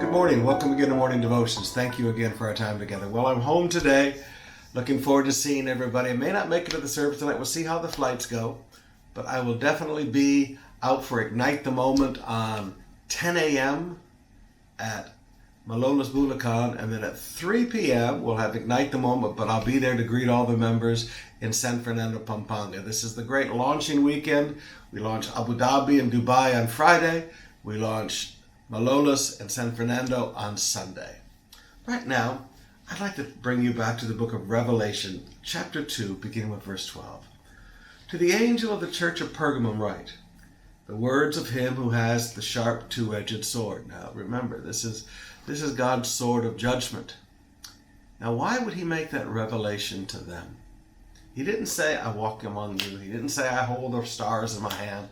Good morning. Welcome again to Morning Devotions. Thank you again for our time together. Well, I'm home today. Looking forward to seeing everybody. I may not make it to the service tonight. We'll see how the flights go. But I will definitely be out for Ignite the Moment on 10 a.m. at Malola's Bulacan. And then at 3 p.m. we'll have Ignite the Moment. But I'll be there to greet all the members in San Fernando, Pampanga. This is the great launching weekend. We launch Abu Dhabi and Dubai on Friday. We launch Malola's and San Fernando on Sunday. Right now, I'd like to bring you back to the book of Revelation, chapter 2, beginning with verse 12. To the angel of the church of Pergamum write, the words of him who has the sharp two-edged sword. Now remember, this is God's sword of judgment. Now why would he make that revelation to them? He didn't say, I walk among you. He didn't say, I hold the stars in my hand.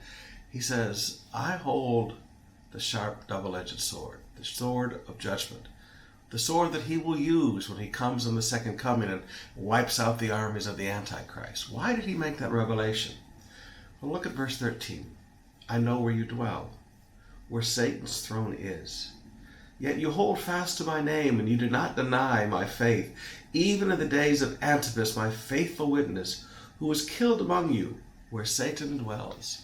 He says, I hold the sharp double-edged sword, the sword of judgment, the sword that he will use when he comes in the second coming and wipes out the armies of the Antichrist. Why did he make that revelation? Well, look at verse 13. I know where you dwell, where Satan's throne is. Yet you hold fast to my name, and you do not deny my faith, even in the days of Antipas, my faithful witness, who was killed among you, where Satan dwells.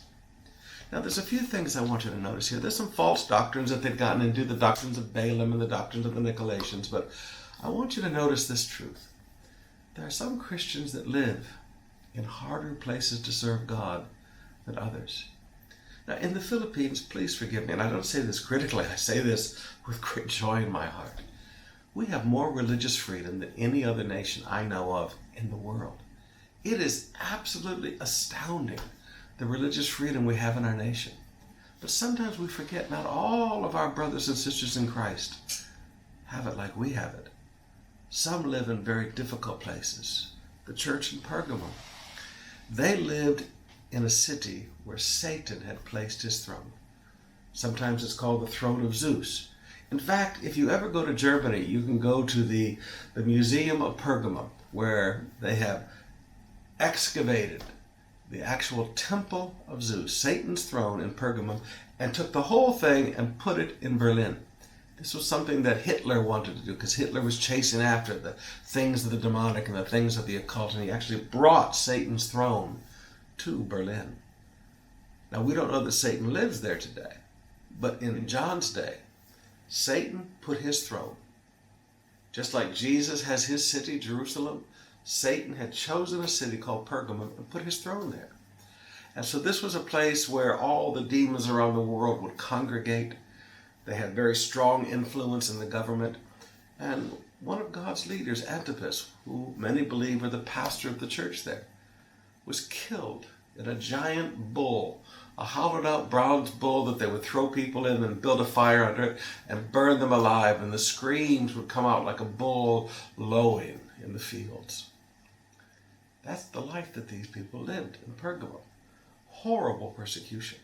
Now, there's a few things I want you to notice here. There's some false doctrines that they've gotten into, the doctrines of Balaam and the doctrines of the Nicolaitans, but I want you to notice this truth. There are some Christians that live in harder places to serve God than others. Now, in the Philippines, please forgive me, and I don't say this critically, I say this with great joy in my heart. We have more religious freedom than any other nation I know of in the world. It is absolutely astounding, the religious freedom we have in our nation. But sometimes we forget not all of our brothers and sisters in Christ have it like we have it. Some live in very difficult places. The church in Pergamum, they lived in a city where Satan had placed his throne. Sometimes it's called the throne of Zeus. In fact, if you ever go to Germany, you can go to the Museum of Pergamum, where they have excavated the actual temple of Zeus, Satan's throne in Pergamum, and took the whole thing and put it in Berlin. This was something that Hitler wanted to do, because Hitler was chasing after the things of the demonic and the things of the occult, and he actually brought Satan's throne to Berlin. Now, we don't know that Satan lives there today, but in John's day, Satan put his throne. Just like Jesus has his city, Jerusalem, Satan had chosen a city called Pergamum and put his throne there. And so this was a place where all the demons around the world would congregate. They had very strong influence in the government. And one of God's leaders, Antipas, who many believe were the pastor of the church there, was killed in a giant bull, a hollowed out bronze bull that they would throw people in and build a fire under it and burn them alive. And the screams would come out like a bull lowing in the fields. That's the life that these people lived in Pergamum. Horrible persecution.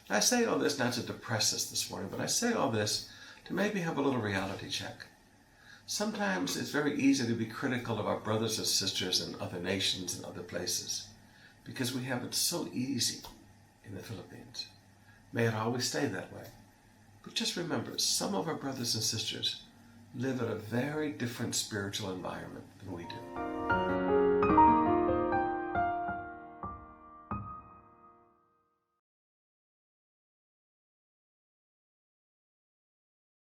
I say all this not to depress us this morning, but I say all this to maybe have a little reality check. Sometimes it's very easy to be critical of our brothers and sisters in other nations and other places because we have it so easy in the Philippines. May it always stay that way. But just remember, some of our brothers and sisters live in a very different spiritual environment than we do.